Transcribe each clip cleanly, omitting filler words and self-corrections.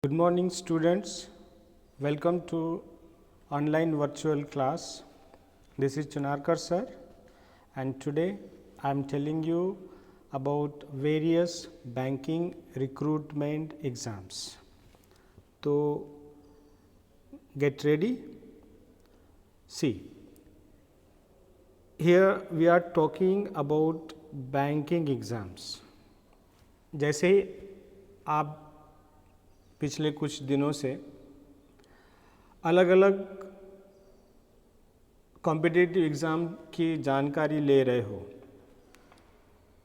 Good morning, students. Welcome to online virtual class. This is Chunarkar sir, and today I am telling you about various banking recruitment exams. So, get ready. See, here we are talking about banking exams. जैसे आप पिछले कुछ दिनों से अलग अलग competitive exam की जानकारी ले रहे हो,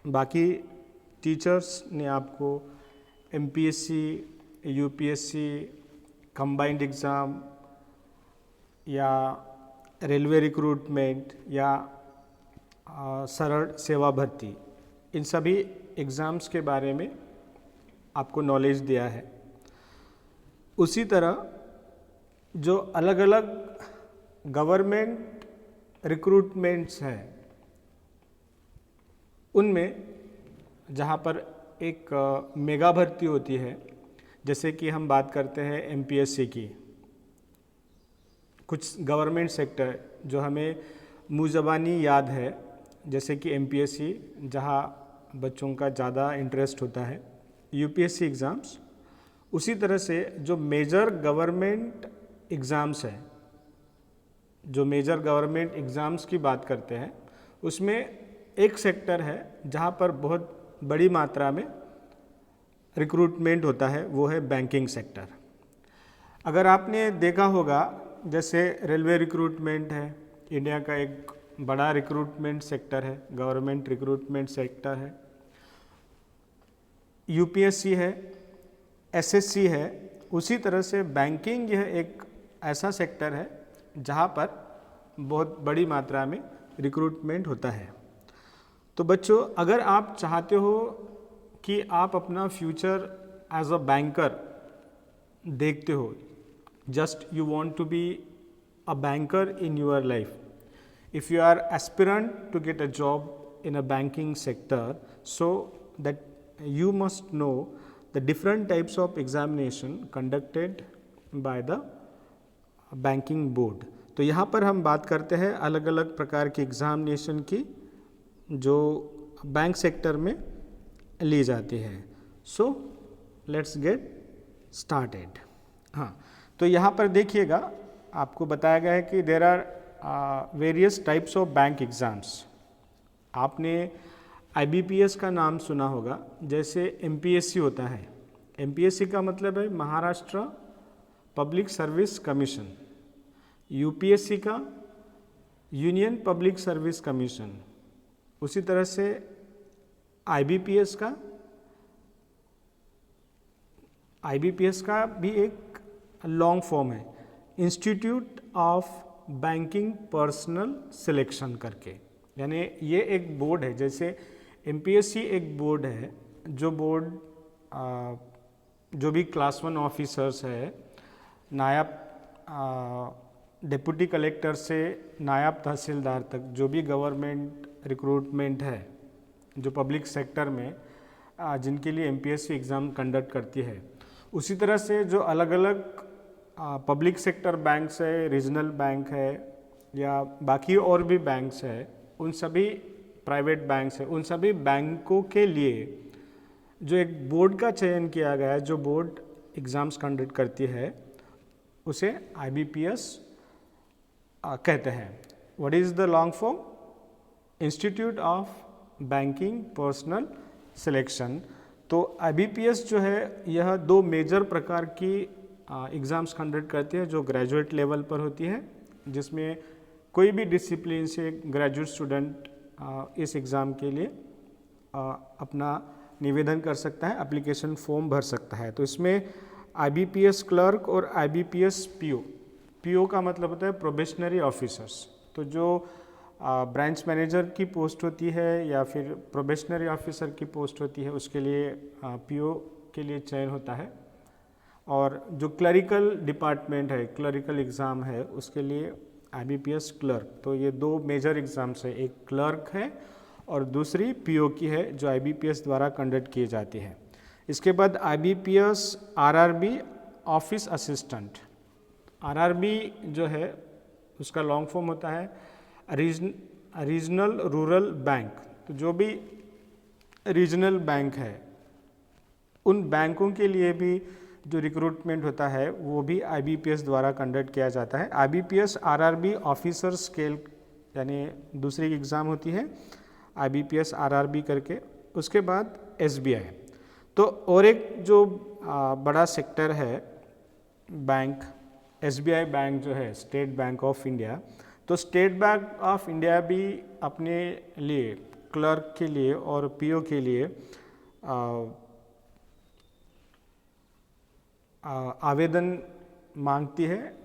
बाकी टीचर्स ने आपको एमपीएससी, यूपीएससी, कंबाइंड एग्ज़ाम या रेलवे रिक्रूटमेंट या सरल सेवा भर्ती, इन सभी एग्ज़ाम्स के बारे में आपको नॉलेज दिया है। उसी तरह जो अलग अलग गवर्नमेंट रिक्रूटमेंट्स हैं, उनमें जहाँ पर एक मेगा भर्ती होती है, जैसे कि हम बात करते हैं एमपीएससी की, कुछ गवर्नमेंट सेक्टर जो हमें मुँह ज़बानी याद है, जैसे कि एमपीएससी जहाँ बच्चों का ज़्यादा इंटरेस्ट होता है, यूपीएससी एग्ज़ाम्स। उसी तरह से जो मेजर गवर्नमेंट एग्ज़ाम्स हैं, जो मेजर गवर्नमेंट एग्ज़ाम्स की बात करते हैं, उसमें एक सेक्टर है जहाँ पर बहुत बड़ी मात्रा में रिक्रूटमेंट होता है, वो है बैंकिंग सेक्टर। अगर आपने देखा होगा, जैसे रेलवे रिक्रूटमेंट है, इंडिया का एक बड़ा रिक्रूटमेंट सेक्टर है, गवर्नमेंट रिक्रूटमेंट सेक्टर है। यूपीएससी है, एसएससी है। उसी तरह से बैंकिंग यह एक ऐसा सेक्टर है जहाँ पर बहुत बड़ी मात्रा में रिक्रूटमेंट होता है। तो बच्चों, अगर आप चाहते हो कि आप अपना फ्यूचर एज अ बैंकर देखते हो, just you want to be a banker in your life, if you are aspirant to get a job in a banking sector, so that you must know the different types of examination conducted by the banking board. तो यहाँ पर हम बात करते हैं अलग अलग प्रकार की एग्जामिनेशन की जो बैंक सेक्टर में ली जाती है। So let's get started. हाँ, तो यहाँ पर देखिएगा, आपको बताया गया है कि there are various types of bank exams. आपने आईबीपीएस का नाम सुना होगा, जैसे एमपीएससी होता है। एमपीएससी का मतलब है Maharashtra public service commission, UPSC का यूनियन पब्लिक सर्विस कमीशन। उसी तरह से आईबीपीएस का भी एक लॉन्ग फॉर्म है, institute of banking personal selection करके। यानी ये एक बोर्ड है, जैसे एमपीएससी एक बोर्ड है, जो बोर्ड जो भी क्लास 1 ऑफिसर्स है, नायब डिप्टी कलेक्टर से नायब तहसीलदार तक, जो भी गवर्नमेंट रिक्रूटमेंट है जो पब्लिक सेक्टर में, जिनके लिए एमपीएससी एग्ज़ाम कंडक्ट करती है। उसी तरह से जो अलग अलग पब्लिक सेक्टर बैंक्स है, रीजनल बैंक है या बाकी और भी बैंक्स है, उन सभी प्राइवेट बैंक्स है, उन सभी बैंकों के लिए जो एक बोर्ड का चयन किया गया है, जो बोर्ड एग्ज़ाम्स कंडक्ट करती है, उसे आईबीपीएस कहते हैं। What is the long form? Institute of banking personal selection. तो आईबीपीएस जो है, यह दो मेजर प्रकार की एग्ज़ाम्स कंडक्ट करती है, जो ग्रेजुएट लेवल पर होती है, जिसमें कोई भी डिसिप्लिन से ग्रेजुएट स्टूडेंट इस एग्ज़ाम के लिए अपना निवेदन कर सकता है, एप्लीकेशन फॉर्म भर सकता है। तो इसमें आईबीपीएस क्लर्क और आईबीपीएस पीओ का मतलब होता है प्रोबेशनरी ऑफिसर्स। तो जो ब्रांच मैनेजर की पोस्ट होती है या फिर प्रोबेशनरी ऑफिसर की पोस्ट होती है, उसके लिए पीओ के लिए चयन होता है। और जो क्लरिकल डिपार्टमेंट है, क्लरिकल एग्ज़ाम है, उसके लिए आईबीपीएस क्लर्क। तो ये दो मेजर एग्ज़ाम्स है, एक क्लर्क है और दूसरी पीओ की है, जो आईबीपीएस द्वारा कंडक्ट की जाती है। इसके बाद IBPS, RRB office assistant. RRB जो है उसका लॉन्ग फॉर्म होता है रीजनल रूरल बैंक। तो जो भी रीजनल बैंक है उन बैंकों के लिए भी जो रिक्रूटमेंट होता है वो भी आईबीपीएस द्वारा कंडक्ट किया जाता है। आईबीपीएस आरआरबी ऑफिसर स्केल यानी दूसरी एग्ज़ाम होती है आईबीपीएस आरआरबी करके, उसके बाद एसबीआई। तो और एक जो बड़ा सेक्टर है बैंक, एसबीआई बैंक जो है स्टेट बैंक ऑफ इंडिया, तो स्टेट बैंक ऑफ इंडिया भी अपने लिए क्लर्क के लिए और पीओ के लिए आवेदन मांगती है।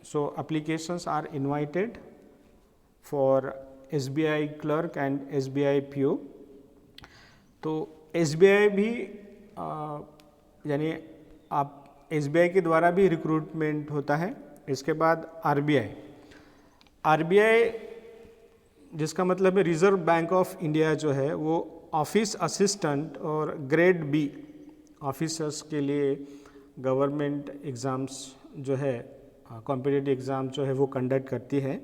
So applications are invited for SBI clerk and SBI PO. तो एसबीआई भी यानी आप एसबीआई के द्वारा भी रिक्रूटमेंट होता है। इसके बाद आरबीआई, आरबीआई जिसका मतलब है रिजर्व बैंक ऑफ इंडिया जो है वो ऑफिस असिस्टेंट और ग्रेड बी ऑफिसर्स के लिए गवर्नमेंट एग्ज़ाम्स जो है कॉम्पिटिटिव एग्ज़ाम जो है वो कंडक्ट करती है।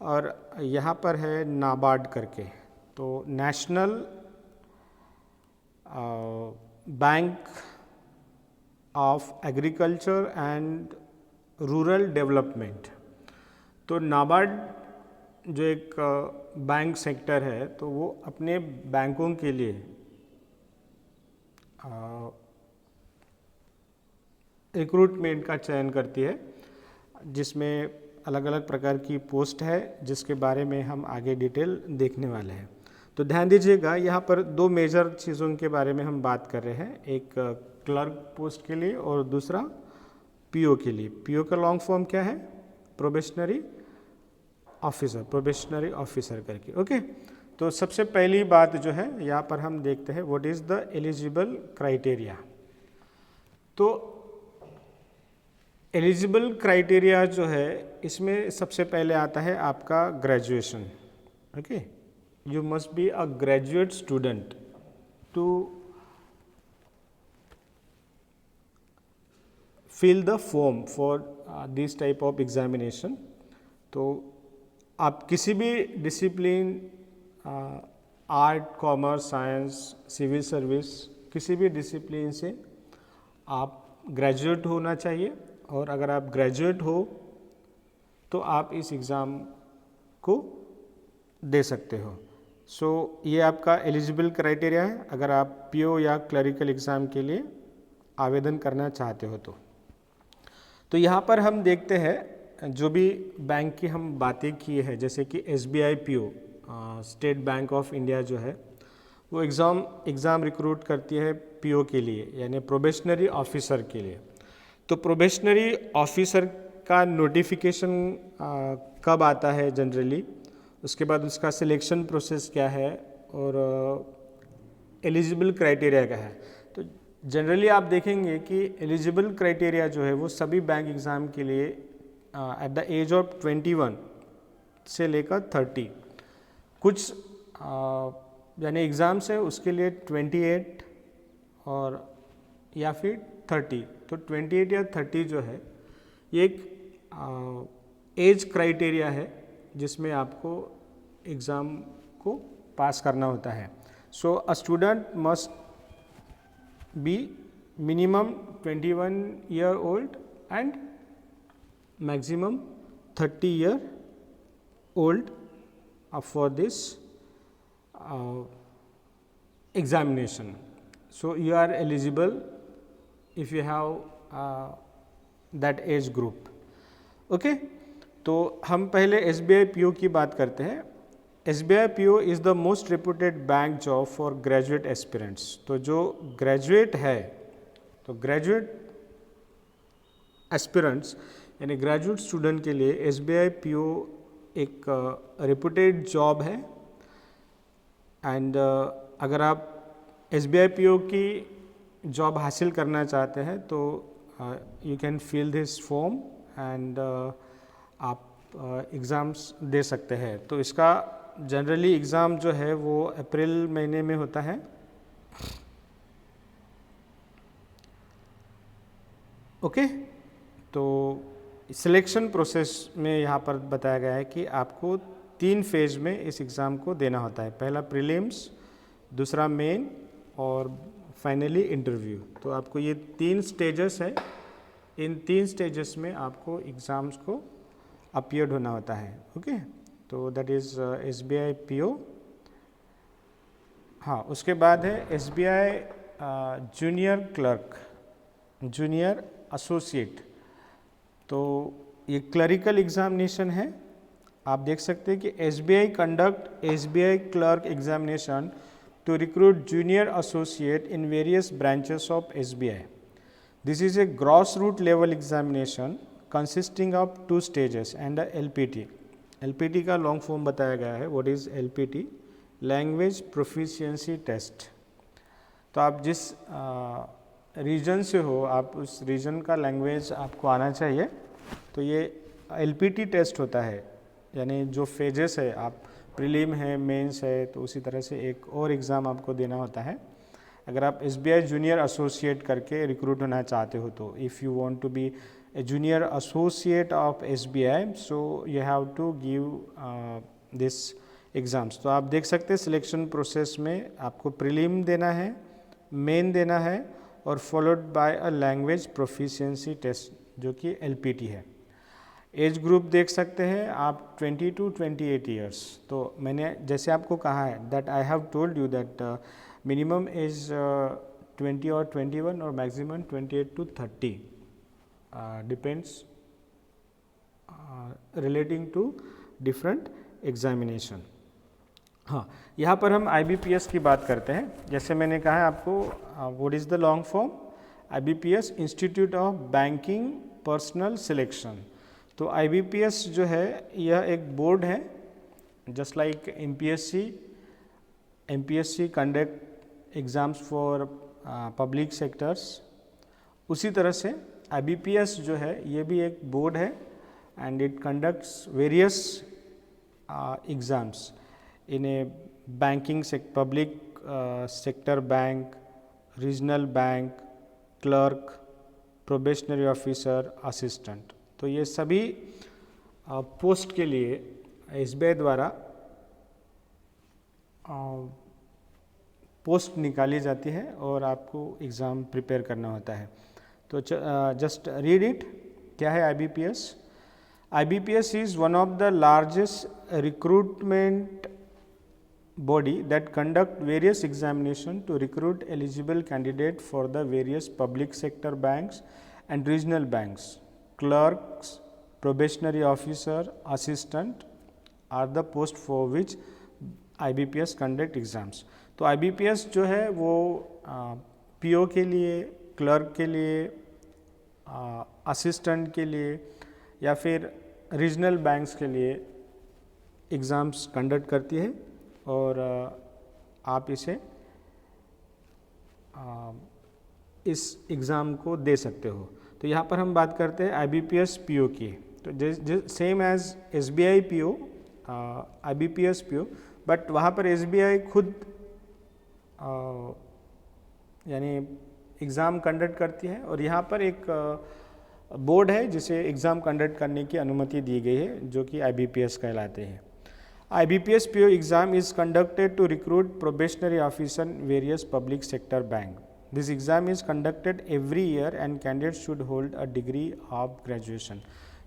और यहाँ पर है नाबार्ड करके, तो national bank of agriculture and rural development. तो नाबार्ड जो एक बैंक सेक्टर है तो वो अपने बैंकों के लिए रिक्रूटमेंट का चयन करती है, जिसमें अलग अलग प्रकार की पोस्ट है जिसके बारे में हम आगे डिटेल देखने वाले हैं। तो ध्यान दीजिएगा, यहाँ पर दो मेजर चीज़ों के बारे में हम बात कर रहे हैं, एक क्लर्क पोस्ट के लिए और दूसरा पीओ के लिए। पीओ का लॉन्ग फॉर्म क्या है? प्रोबेशनरी ऑफिसर, प्रोबेशनरी ऑफिसर करके। ओके, तो सबसे पहली बात जो है यहाँ पर हम देखते हैं what is the eligible criteria. तो एलिजिबल क्राइटेरिया जो है इसमें सबसे पहले आता है आपका graduation. Okay, you must be a graduate student to fill the form for this type of examination। तो आप किसी भी discipline, art, commerce, science, civil service, किसी भी डिसिप्लिन से आप ग्रेजुएट होना चाहिए, और अगर आप ग्रेजुएट हो तो आप इस एग्ज़ाम को दे सकते हो। सो ये आपका एलिजिबल क्राइटेरिया है अगर आप पीओ या क्लरिकल एग्ज़ाम के लिए आवेदन करना चाहते हो। तो यहाँ पर हम देखते हैं जो भी बैंक की हम बातें की है, जैसे कि SBI PO state bank of India जो है वो एग्ज़ाम रिक्रूट करती है पीओ के लिए, यानी प्रोबेशनरी ऑफिसर के लिए। तो प्रोबेशनरी ऑफिसर का नोटिफिकेशन कब आता है जनरली, उसके बाद उसका सिलेक्शन प्रोसेस क्या है और एलिजिबल क्राइटेरिया क्या है। तो जनरली आप देखेंगे कि एलिजिबल क्राइटेरिया जो है वो सभी बैंक एग्ज़ाम के लिए एट द एज ऑफ 21 से लेकर 30, कुछ यानी एग्ज़ाम्स है उसके लिए 28 और या फिर 30। तो 28 या 30 जो है ये एक एज क्राइटेरिया है जिसमें आपको एग्ज़ाम को पास करना होता है। So a student must be minimum 21 year old and maximum 30 year old for this examination. So you are eligible if you have that age group. Okay, तो हम पहले SBI PO की बात करते हैं। SBI PO is the most reputed bank job for graduate aspirants. तो जो graduate है, तो ग्रेजुएट एस्पिरेंट्स यानी ग्रेजुएट स्टूडेंट के लिए SBI PO एक रेपुटेड जॉब है। एंड अगर आप SBI PO की जॉब हासिल करना चाहते हैं तो you can fill this form and आप एग्ज़ाम्स दे सकते हैं। तो इसका जनरली एग्ज़ाम जो है वो अप्रैल महीने में होता है। ओके, तो सिलेक्शन प्रोसेस में यहाँ पर बताया गया है कि आपको 3 फेज में इस एग्ज़ाम को देना होता है। पहला प्रीलिम्स, दूसरा मेन और फाइनली इंटरव्यू। तो आपको ये 3 स्टेजेस है, इन 3 स्टेजेस में आपको एग्ज़ाम्स को अपीयर्ड होना होता है। ओके, तो दैट इज़ SBI PO। हाँ, उसके बाद है SBI junior clerk, junior associate. तो ये क्लरिकल एग्जामिनेशन है। आप देख सकते हैं कि SBI conduct SBI clerk examination to recruit junior associate in various branches of SBI. This is a grassroots level examination consisting of 2 stages and a LPT. LPT का long form बताया गया है। What is LPT? Language Proficiency Test। तो आप जिस reason से हो, आप उस रीजन का लैंग्वेज आपको आना चाहिए। तो ये LPT टेस्ट होता है, यानी जो फेजेस है, आप प्रीलिम है, मेंस है, तो उसी तरह से एक और एग्ज़ाम आपको देना होता है। अगर आप SBI जूनियर एसोसिएट करके रिक्रूट होना चाहते हो, तो if you want to be a junior associate of SBI, so you have to give this exams. तो आप देख सकते हैं सिलेक्शन प्रोसेस में आपको प्रीलिम देना है, मेन देना है और followed by a language proficiency test जो कि LPT है। एज ग्रुप देख सकते हैं आप 20 to 28 ईयर्स। तो मैंने जैसे आपको कहा है that I have told you that minimum age 20 और 21 और maximum 28 to 30 depends relating to different examination. हाँ, यहाँ पर हम IBPS की बात करते हैं। जैसे मैंने कहा है आपको, what is the long form? IBPS institute of banking personal selection. तो IBPS जो है यह एक बोर्ड है, just like MPSC conduct exams for public sectors. उसी तरह से IBPS जो है ये भी एक बोर्ड है and it conducts various exams in A banking public sector bank, regional bank, clerk, probationary officer, assistant. तो ये सभी पोस्ट के लिए SBI द्वारा पोस्ट निकाली जाती है और आपको एग्ज़ाम प्रिपेयर करना होता है। तो जस्ट रीड इट। क्या है IBPS? IBPS is one of the largest recruitment body that conduct various examination to recruit eligible candidate for the various public sector banks and regional banks. Clerks, probationary officer, assistant are the post for which IBPS conduct exams. तो IBPS जो है वो PO के लिए, clerk के लिए, assistant के लिए या फिर रीजनल बैंक्स के लिए एग्ज़ाम्स कंडक्ट करती है और आप इसे इस एग्ज़ाम को दे सकते हो। तो यहाँ पर हम बात करते हैं IBPS PO की। तो same as SBI PO, IBPS PO, but वहाँ पर SBI खुद यानी एग्ज़ाम कंडक्ट करती है और यहाँ पर एक बोर्ड है जिसे एग्ज़ाम कंडक्ट करने की अनुमति दी गई है, जो कि IBPS कहलाते हैं। IBPS PO exam is conducted to recruit probationary officer in various public sector bank. This exam is conducted every year and candidates should hold a degree of graduation.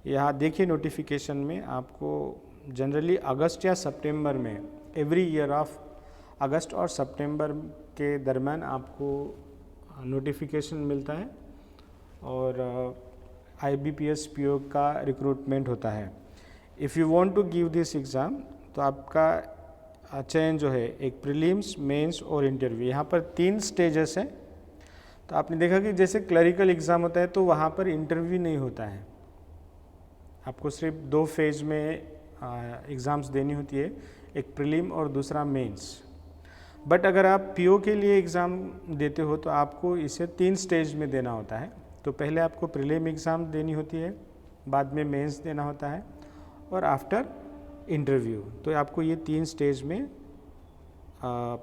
यहाँ देखिए नोटिफिकेशन में आपको जनरली अगस्त या सितंबर में, every year of अगस्त और सितंबर के दरम्यान आपको नोटिफिकेशन मिलता है और IBPS PO का रिक्रूटमेंट होता है। If you want to give this exam, तो आपका चयन जो है एक प्रीलिम्स, मेंस और इंटरव्यू, यहाँ पर 3 स्टेजेस हैं। तो आपने देखा कि जैसे क्लरिकल एग्ज़ाम होता है तो वहाँ पर इंटरव्यू नहीं होता है, आपको सिर्फ 2 फेज में एग्ज़ाम्स देनी होती है, एक प्रीलिम और दूसरा मेंस। बट अगर आप PO के लिए एग्ज़ाम देते हो तो आपको इसे 3 स्टेज में देना होता है। तो पहले आपको प्रीलिम एग्ज़ाम देनी होती है, बाद में मेंस देना होता है और आफ्टर इंटरव्यू। तो आपको ये 3 स्टेज में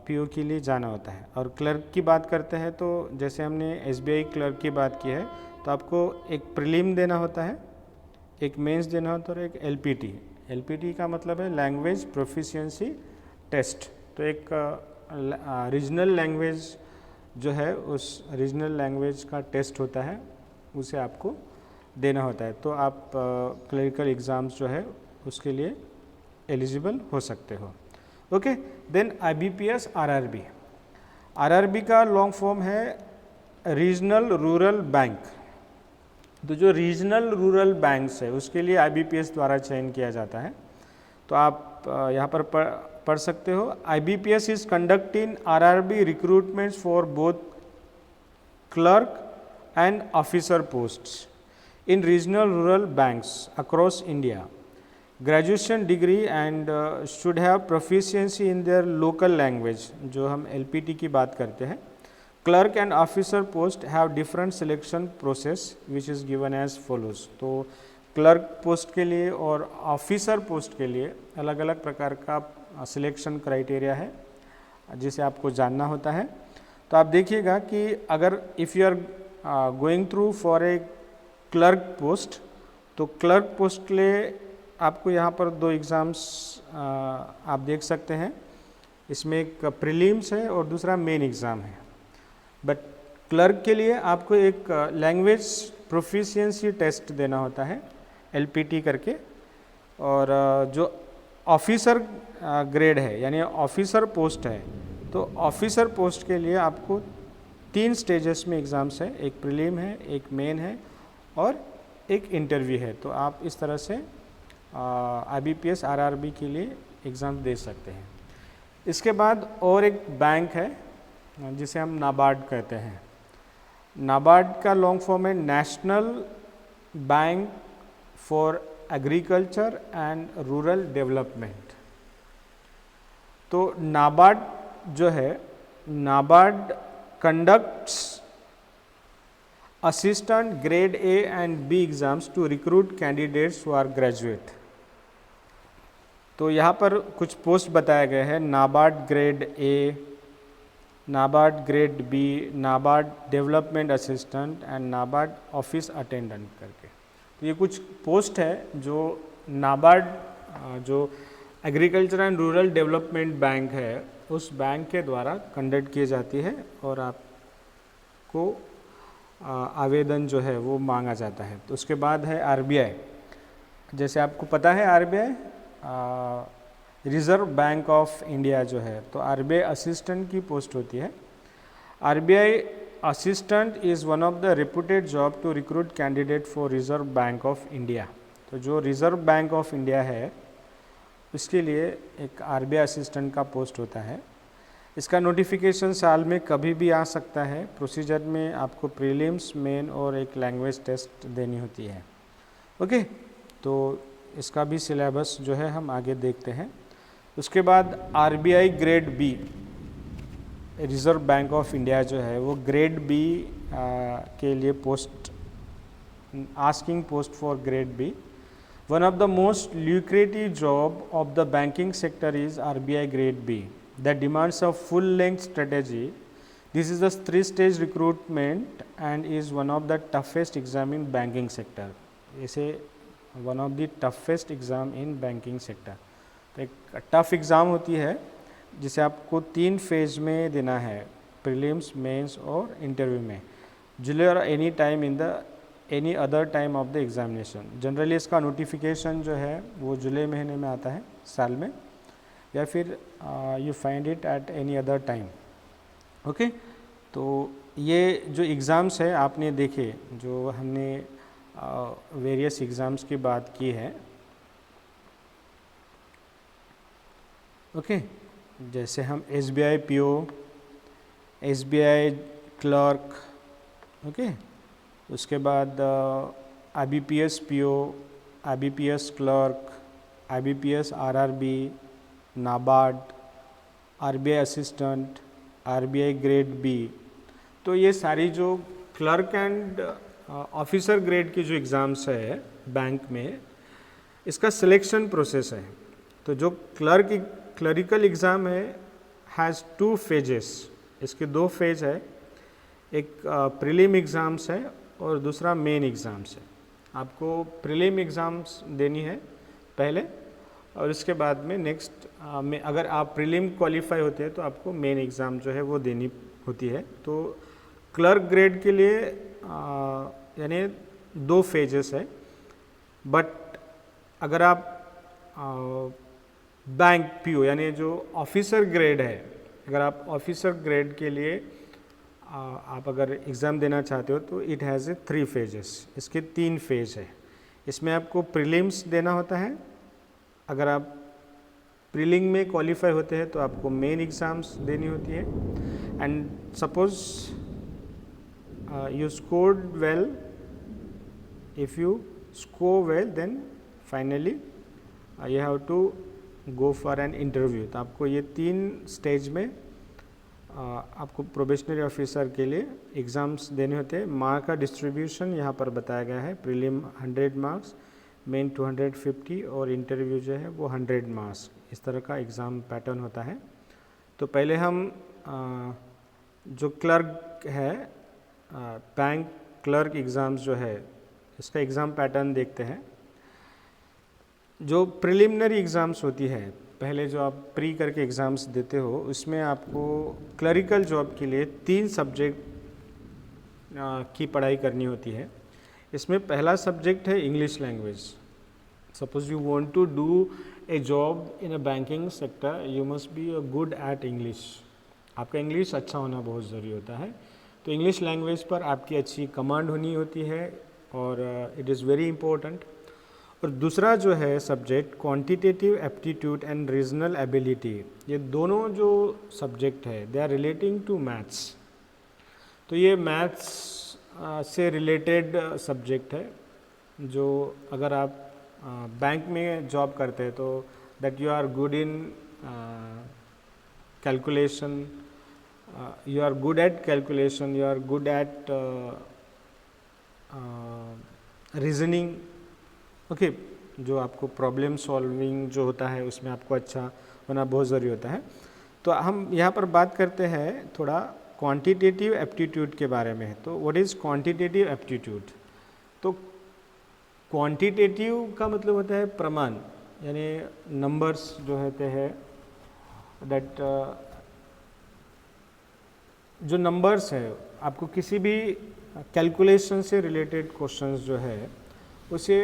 PO के लिए जाना होता है। और क्लर्क की बात करते हैं तो जैसे हमने SBI क्लर्क की बात की है, तो आपको एक प्रीलिम देना होता है, एक मेंस देना होता है और एक एलपीटी। एलपीटी का मतलब है लैंग्वेज प्रोफिशिएंसी टेस्ट। तो एक रीजनल लैंग्वेज जो है उस रीजनल लैंग्वेज का टेस्ट होता है, उसे आपको देना होता है। तो आप क्लरिकल एग्ज़ाम्स जो है उसके लिए एलिजिबल हो सकते हो। Okay, then IBPS RRB। RRB का लॉन्ग फॉर्म है रीजनल रूरल बैंक। तो जो रीजनल रूरल बैंक्स है उसके लिए IBPS द्वारा चयन किया जाता है। तो आप यहाँ पर पढ़ सकते हो, IBPS is conduct in RRB recruitments for both clerk and officer posts in regional rural banks across India. Graduation degree and should have proficiency in their local language, जो हम LPT की बात करते हैं। Clerk and officer post have different selection process which is given as follows. तो clerk post के लिए और ऑफिसर पोस्ट के लिए अलग अलग प्रकार का सिलेक्शन क्राइटेरिया है जिसे आपको जानना होता है। तो आप देखिएगा कि अगर if you are going through for a clerk post, तो क्लर्क पोस्ट के लिए आपको यहाँ पर 2 एग्ज़ाम्स आप देख सकते हैं। इसमें एक प्रीलिम्स है और दूसरा मेन एग्ज़ाम है। बट क्लर्क के लिए आपको एक लैंग्वेज प्रोफिशिएंसी टेस्ट देना होता है LPT करके। और जो ऑफिसर ग्रेड है यानी ऑफिसर पोस्ट है, तो ऑफिसर पोस्ट के लिए आपको 3 स्टेजेस में एग्ज़ाम्स है, एक प्रीलिम है, एक मेन है और एक इंटरव्यू है। तो आप इस तरह से IBPS RRB के लिए एग्ज़ाम दे सकते हैं। इसके बाद और एक बैंक है जिसे हम नाबार्ड कहते हैं। नाबार्ड का लॉन्ग फॉर्म है national bank for agriculture and rural development. तो नाबार्ड जो है, NABARD conducts assistant grade A and B exams to recruit candidates who are graduate. तो यहाँ पर कुछ पोस्ट बताए गए हैं, NABARD grade A, NABARD grade B, NABARD development assistant and NABARD office attendant करके। तो ये कुछ पोस्ट है जो नाबार्ड जो agriculture and rural development bank है उस बैंक के द्वारा कंडक्ट की जाती है और आपको आवेदन जो है वो मांगा जाता है। तो उसके बाद है RBI। जैसे आपको पता है RBI reserve bank of India जो है, तो RBI असिस्टेंट की पोस्ट होती है। RBI assistant is one of the reputed job to recruit candidate for reserve bank of India. तो जो रिज़र्व बैंक ऑफ इंडिया है उसके लिए एक RBI असिस्टेंट का पोस्ट होता है। इसका नोटिफिकेशन साल में कभी भी आ सकता है। प्रोसीजर में आपको प्रीलिम्स, मेन और एक लैंग्वेज टेस्ट देनी होती है। ओके, तो इसका भी सिलेबस जो है हम आगे देखते हैं। उसके बाद RBI grade B, reserve bank of India जो है वो ग्रेड B के लिए post, asking post for grade B। One of the most lucrative job of the banking sector is RBI grade B that demands a full-length strategy. This is a 3-stage recruitment and is one of the toughest exam in banking sector. इसे one of the toughest exam in banking sector. तो एक tough exam होती है जिसे आपको 3 phase में देना है, प्रीलिम्स, मेंस और इंटरव्यू में, जुलाई और any time in the any other time of the examination. Generally इसका नोटिफिकेशन जो है वो जुलाई महीने में आता है साल में, या फिर you find it at any other time. Okay, तो ये जो एग्ज़ाम्स है आपने देखे, जो हमने वेरियस एग्ज़ाम्स की बात की है। ओके, जैसे हम SBI PO, SBI clerk, okay, उसके बाद IBPS PO, IBPS clerk, IBPS RRB, NABARD, RBI assistant, RBI grade B। तो ये सारी जो क्लर्क एंड ऑफिसर ग्रेड की जो एग्ज़ाम्स है बैंक में, इसका सिलेक्शन प्रोसेस है। तो जो क्लरिकल एग्ज़ाम है हैज़ 2 फेजेस, इसके 2 फेज है। एक प्रीलिम एग्ज़ाम्स है और दूसरा मेन एग्ज़ाम्स है। आपको प्रीलिम एग्ज़ाम्स देनी है पहले, और इसके बाद में नेक्स्ट में अगर आप प्रीलिम क्वालिफाई होते हैं तो आपको मेन एग्ज़ाम जो है वो देनी होती है। तो क्लर्क ग्रेड के लिए यानी 2 फेजेस है, बट अगर आप बैंक पीओ यानी जो ऑफिसर ग्रेड है, अगर आप ऑफिसर ग्रेड के लिए आप अगर एग्ज़ाम देना चाहते हो तो इट हैज़ ए 3 फेजेस, इसके 3 फेज है। इसमें आपको प्रीलिम्स देना होता है, अगर आप प्रीलिम में क्वालिफाई होते हैं तो आपको मेन एग्ज़ाम्स देनी होती है, and suppose you scored well, if you score well then finally you have to go for an interview। तो आपको ये 3 स्टेज में आपको प्रोबेशनरी ऑफिसर के लिए एग्ज़ाम्स देने होते हैं। मार्क का डिस्ट्रीब्यूशन यहाँ पर बताया गया है, प्रीलिम 100 मार्क्स, मेन 250 और इंटरव्यू जो है वो 100 मार्क्स, इस तरह का एग्ज़ाम पैटर्न होता है। तो पहले हम जो क्लर्क है बैंक क्लर्क एग्ज़ाम्स जो है इसका एग्ज़ाम पैटर्न देखते हैं। जो प्रिलिमिनरी एग्ज़ाम्स होती है, पहले जो आप प्री करके एग्ज़ाम्स देते हो, उसमें आपको क्लरिकल जॉब के लिए 3 सब्जेक्ट की पढ़ाई करनी होती है। इसमें पहला सब्जेक्ट है English language. Suppose you want to do a job in a banking sector, you must be a good at English. आपका इंग्लिश अच्छा होना बहुत ज़रूरी होता है। तो इंग्लिश लैंग्वेज पर आपकी अच्छी कमांड होनी होती है और इट इज़ वेरी इम्पोर्टेंट। और दूसरा जो है subject quantitative aptitude and regional ability, ये दोनों जो सब्जेक्ट है they are relating to maths. तो ये मैथ्स से रिलेटेड सब्जेक्ट है, जो अगर आप बैंक में जॉब करते हैं तो that you are good in calculation, you are good at calculation, you are good at reasoning, okay, जो आपको प्रॉब्लम सॉल्विंग जो होता है उसमें आपको अच्छा होना बहुत ज़रूरी होता है। तो हम यहाँ पर बात करते हैं थोड़ा क्वांटिटेटिव एप्टीट्यूड के बारे में। तो व्हाट इज़ क्वांटिटेटिव एप्टीट्यूड? तो क्वांटिटेटिव का मतलब होता है प्रमाण, यानी नंबर्स जो होते हैं, दैट जो नंबर्स है, आपको किसी भी कैलकुलेशन से रिलेटेड क्वेश्चंस जो है उसे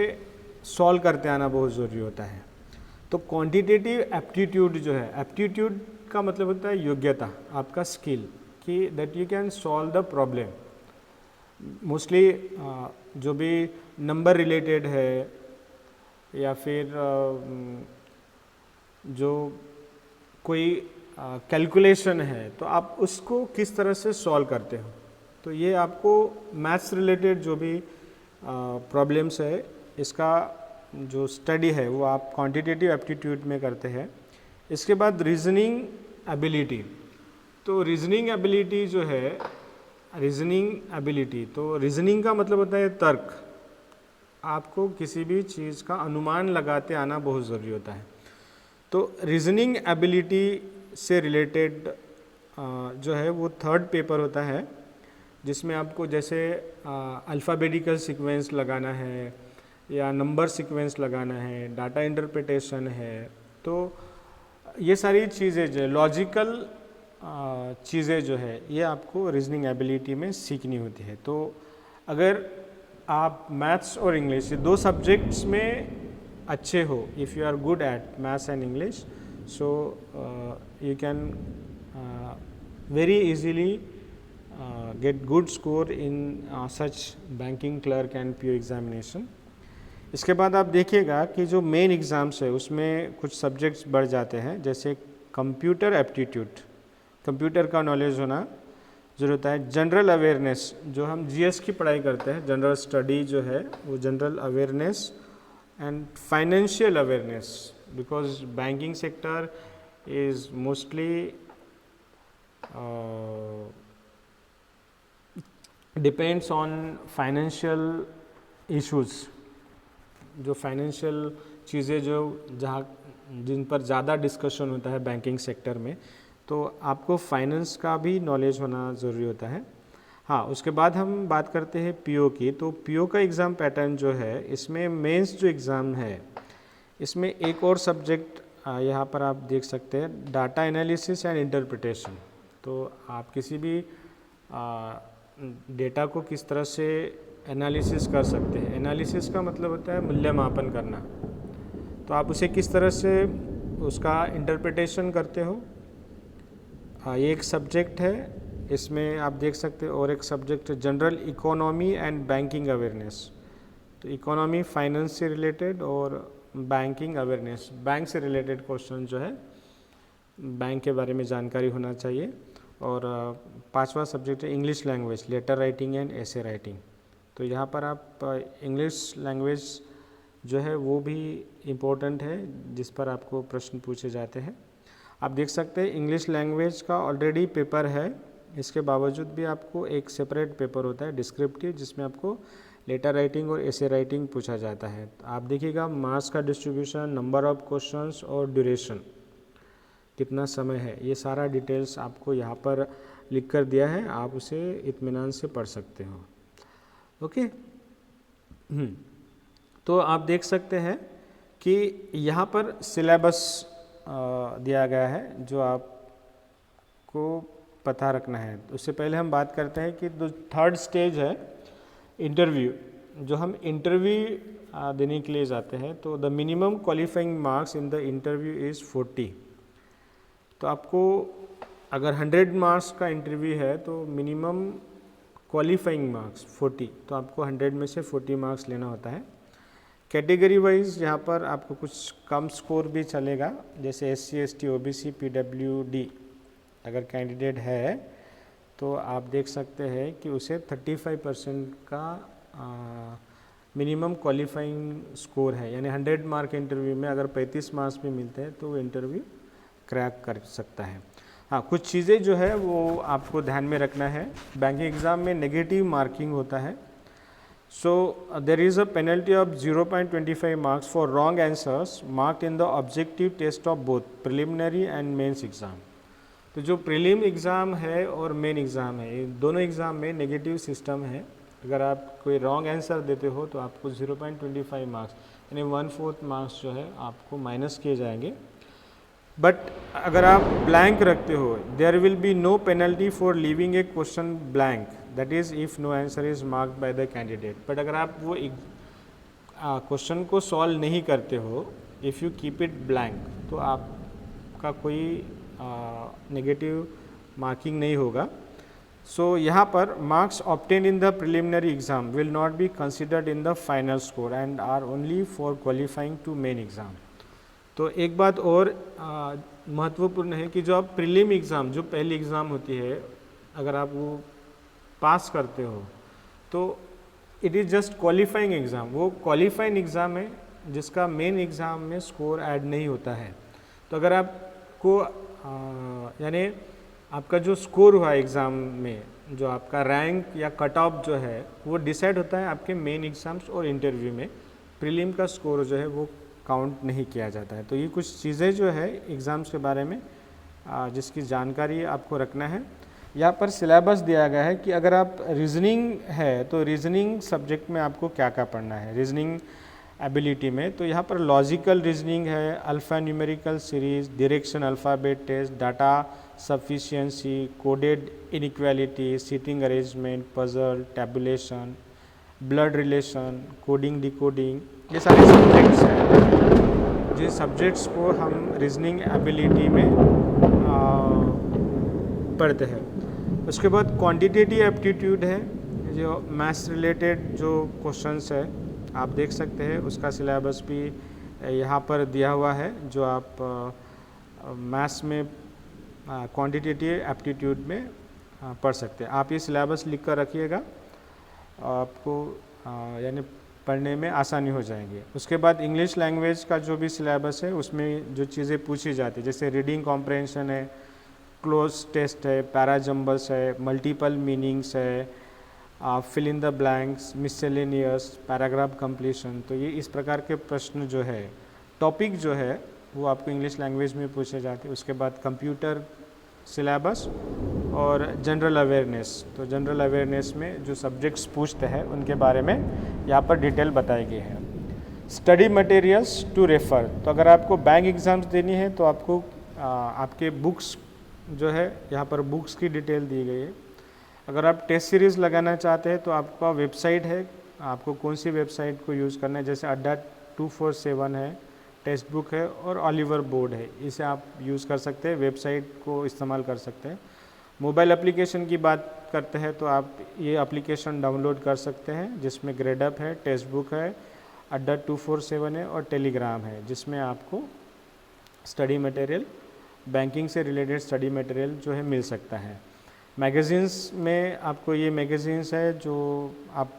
सॉल्व करते आना बहुत ज़रूरी होता है। तो क्वांटिटेटिव एप्टीट्यूड जो है, एप्टीट्यूड का मतलब होता है योग्यता, आपका स्किल, कि that you can solve the problem. Mostly जो भी नंबर रिलेटेड है या फिर जो कोई कैलकुलेशन है, तो आप उसको किस तरह से सॉल्व करते हो। तो ये आपको मैथ्स रिलेटेड जो भी प्रॉब्लम्स है, इसका जो स्टडी है वो आप क्वांटिटेटिव एप्टीट्यूड में करते हैं। इसके बाद रीजनिंग एबिलिटी। तो रीजनिंग एबिलिटी जो है, रीजनिंग एबिलिटी, तो रीजनिंग का मतलब होता है तर्क। आपको किसी भी चीज़ का अनुमान लगाते आना बहुत ज़रूरी होता है। तो रीजनिंग एबिलिटी से रिलेटेड जो है वो 3rd पेपर होता है, जिसमें आपको जैसे अल्फ़ाबेटिकल सीक्वेंस लगाना है या नंबर सीक्वेंस लगाना है, डाटा इंटरप्रिटेशन है। तो ये सारी चीज़ें जो लॉजिकल चीज़ें जो है ये आपको रीजनिंग एबिलिटी में सीखनी होती है। तो अगर आप मैथ्स और इंग्लिश, ये 2 सब्जेक्ट्स में अच्छे हो, if you are good at maths and English, so you can very easily get good score in such banking clerk and PO examination। इसके बाद आप देखिएगा कि जो मेन एग्ज़ाम्स है उसमें कुछ सब्जेक्ट्स बढ़ जाते हैं, जैसे कंप्यूटर एप्टीट्यूड, कंप्यूटर का नॉलेज होना ज़रूरी होता है। जनरल अवेयरनेस, जो हम GS की पढ़ाई करते हैं, जनरल स्टडी जो है वो general awareness, and financial awareness, because banking sector is mostly depends on financial issues। जो फाइनेंशियल चीज़ें जो जहाँ जिन पर ज़्यादा डिस्कशन होता है बैंकिंग सेक्टर में, तो आपको फाइनेंस का भी नॉलेज होना ज़रूरी होता है। हाँ, उसके बाद हम बात करते हैं पीओ की। तो पीओ का एग्ज़ाम पैटर्न जो है, इसमें मेंस जो एग्ज़ाम है, इसमें एक और सब्जेक्ट यहाँ पर आप देख सकते हैं, डाटा एनालिसिस एंड इंटरप्रिटेशन। तो आप किसी भी डेटा को किस तरह से एनालिसिस कर सकते हैं। एनालिसिस का मतलब होता है मूल्यमापन करना। तो आप उसे किस तरह से उसका इंटरप्रिटेशन करते हो, ये एक सब्जेक्ट है। इसमें आप देख सकते हो और एक सब्जेक्ट है general economy and banking awareness. तो इकोनॉमी फाइनेंस से रिलेटेड और बैंकिंग अवेयरनेस, बैंक से रिलेटेड क्वेश्चन जो है, बैंक के बारे में जानकारी होना चाहिए। और पांचवा सब्जेक्ट है English language, letter writing and essay writing. तो यहाँ पर आप इंग्लिश लैंग्वेज जो है वो भी इम्पोर्टेंट है, जिस पर आपको प्रश्न पूछे जाते हैं। आप देख सकते हैं इंग्लिश लैंग्वेज का ऑलरेडी पेपर है, इसके बावजूद भी आपको एक सेपरेट पेपर होता है डिस्क्रिप्टिव, जिसमें आपको लेटर राइटिंग और एसे राइटिंग पूछा जाता है। तो आप देखिएगा मार्क्स का डिस्ट्रीब्यूशन, नंबर ऑफ क्वेश्चंस और ड्यूरेशन, कितना समय है, ये सारा डिटेल्स आपको यहाँ पर लिख कर दिया है। आप उसे इत्मीनान से पढ़ सकते हो। ओके। तो आप देख सकते हैं कि यहाँ पर सिलेबस दिया गया है जो आपको पता रखना है। उससे पहले हम बात करते हैं कि जो थर्ड स्टेज है इंटरव्यू, जो हम इंटरव्यू देने के लिए जाते हैं, तो the minimum qualifying marks in the interview is 40। तो आपको अगर 100 मार्क्स का इंटरव्यू है तो मिनिमम क्वालिफाइंग मार्क्स 40, तो आपको 100 में से 40 मार्क्स लेना होता है। कैटेगरी वाइज यहाँ पर आपको कुछ कम स्कोर भी चलेगा, जैसे SC ST OBC PWD अगर कैंडिडेट है तो आप देख सकते हैं कि उसे 35% का मिनिमम क्वालिफाइंग स्कोर है, यानी 100 मार्क इंटरव्यू में अगर 35 मार्क्स भी मिलते हैं तो वो इंटरव्यू क्रैक कर सकता है। हाँ, कुछ चीज़ें जो है वो आपको ध्यान में रखना है। बैंकिंग एग्ज़ाम में नेगेटिव मार्किंग होता है। So there is a penalty of 0.25 marks for wrong answers marked in the objective test of both preliminary and mains exam. तो जो प्रीलिम एग्ज़ाम है और मेन एग्ज़ाम है, ये दोनों एग्ज़ाम में नेगेटिव सिस्टम है। अगर आप कोई रॉन्ग आंसर देते हो तो आपको 0.25 मार्क्स यानी 1/4 मार्क्स जो है आपको माइनस किए जाएंगे। बट अगर आप ब्लैंक रखते हो, there will be no penalty for leaving a question blank, that is if no answer is marked by the candidate. But अगर आप वो क्वेश्चन को सॉल्व नहीं करते हो, if you keep it blank, तो आपका कोई नेगेटिव मार्किंग नहीं होगा। सो यहाँ पर marks obtain in the preliminary exam will not be considered in the final score and are only for qualifying to main exam. तो एक बात और महत्वपूर्ण है कि जो आप प्रीलिम एग्ज़ाम, जो पहली एग्ज़ाम होती है, अगर आप वो पास करते हो तो it is just qualifying exam. वो क्वालिफाइंग एग्ज़ाम है जिसका मेन एग्ज़ाम में स्कोर ऐड नहीं होता है। तो अगर आपको यानी आपका जो स्कोर हुआ एग्ज़ाम में, जो आपका रैंक या कट ऑफ जो है वो डिसाइड होता है आपके मेन एग्ज़ाम्स और इंटरव्यू में। प्रीलिम का स्कोर जो है वो काउंट नहीं किया जाता है। तो ये कुछ चीज़ें जो है एग्ज़ाम्स के बारे में जिसकी जानकारी आपको रखना है। यहाँ पर सिलेबस दिया गया है कि अगर आप रीजनिंग है तो रीजनिंग सब्जेक्ट में आपको क्या क्या पढ़ना है रीजनिंग एबिलिटी में। तो यहाँ पर लॉजिकल रीजनिंग है, alpha numerical series, direction alphabet test, data sufficiency, coded inequality, seating arrangement, puzzle, tabulation, blood relation, coding decoding, ये सारे सब्जेक्ट्स हैं जिन सब्जेक्ट्स को हम रीजनिंग एबिलिटी में पढ़ते हैं। उसके बाद क्वांटिटेटिव एप्टीट्यूड है, जो मैथ्स रिलेटेड जो क्वेश्चंस है आप देख सकते हैं, उसका सिलेबस भी यहाँ पर दिया हुआ है, जो आप मैथ्स में क्वांटिटेटिव एप्टीट्यूड में पढ़ सकते हैं। आप ये सिलेबस लिख कर रखिएगा, आपको यानी पढ़ने में आसानी हो जाएंगी। उसके बाद इंग्लिश लैंग्वेज का जो भी सिलेबस है उसमें जो चीज़ें पूछी जाती है, जैसे रीडिंग कॉम्प्रहेंशन है, क्लोज टेस्ट है, पैराजम्बल्स है, मल्टीपल मीनिंग्स है, fill in the blanks, miscellaneous, paragraph completion. तो ये इस प्रकार के प्रश्न जो है, टॉपिक जो है वो आपको इंग्लिश लैंग्वेज में पूछे जाते हैं। उसके बाद कंप्यूटर सिलेबस और जनरल अवेयरनेस। तो जनरल अवेयरनेस में जो सब्जेक्ट्स पूछते हैं उनके बारे में यहाँ पर डिटेल बताई गई है। स्टडी मटेरियल्स टू रेफ़र, तो अगर आपको बैंक एग्ज़ाम्स देनी है तो आपको आपके बुक्स जो है यहाँ पर बुक्स की डिटेल दी गई है। अगर आप टेस्ट सीरीज़ लगाना चाहते हैं तो आपका वेबसाइट है, आपको कौन सी वेबसाइट को यूज़ करना है, जैसे अड्डा 247 है, टेक्स्ट बुक है और ओलिवर बोर्ड है, इसे आप यूज़ कर सकते हैं, वेबसाइट को इस्तेमाल कर सकते हैं। मोबाइल एप्लीकेशन की बात करते हैं तो आप ये एप्लीकेशन डाउनलोड कर सकते हैं जिसमें ग्रेडअप है, टेक्स्ट बुक है, अड्डा 247 है और टेलीग्राम है, जिसमें आपको स्टडी मटेरियल, बैंकिंग से रिलेटेड स्टडी मटेरियल जो है मिल सकता है। मैगज़ीन्स में आपको ये मैगज़ीन्स है जो आप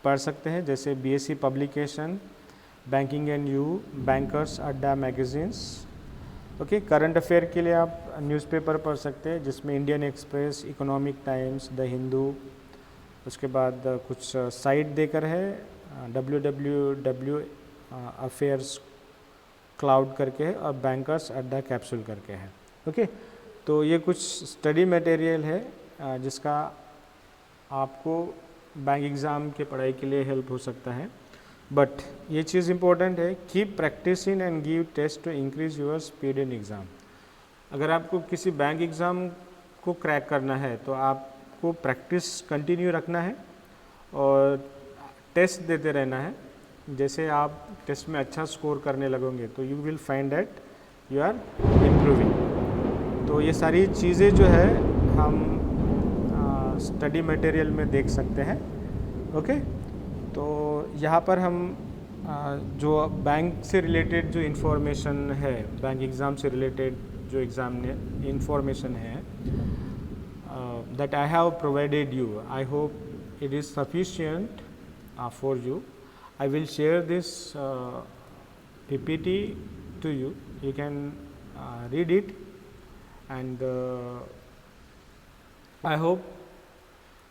पढ़ सकते हैं, जैसे BSc publication, banking and you, bankers अड्डा मैगज़ीन्स। ओके, करंट अफेयर के लिए आप न्यूज़पेपर पढ़ सकते हैं जिसमें Indian express, economic times, the Hindu, उसके बाद कुछ साइट देकर है www अफेयर्स क्लाउड करके है और बैंकर्स अड्डा कैप्सूल करके है। ओके, तो ये कुछ स्टडी मटेरियल है जिसका आपको बैंक एग्ज़ाम के पढ़ाई के लिए हेल्प हो सकता है। बट ये चीज़ इम्पोर्टेंट है, keep practicing and give test to increase your speed in exam. अगर आपको किसी बैंक एग्ज़ाम को क्रैक करना है तो आपको प्रैक्टिस कंटिन्यू रखना है और टेस्ट देते रहना है। जैसे आप टेस्ट में अच्छा स्कोर करने लगोगे तो you will find that you are improving. तो ये सारी चीज़ें जो है हम स्टडी मटेरियल में देख सकते हैं। ओके, तो यहाँ पर हम जो बैंक से रिलेटेड जो इन्फॉर्मेशन है, बैंक एग्ज़ाम से रिलेटेड जो एग्ज़ाम ने इन्फॉर्मेशन है that I have provided you, I hope it is sufficient for you. I will share this PPT to you. You can read it, and I hope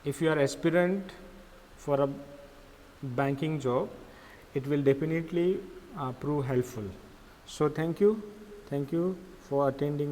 if you are aspirant for a banking job, it will definitely prove helpful. So thank you for attending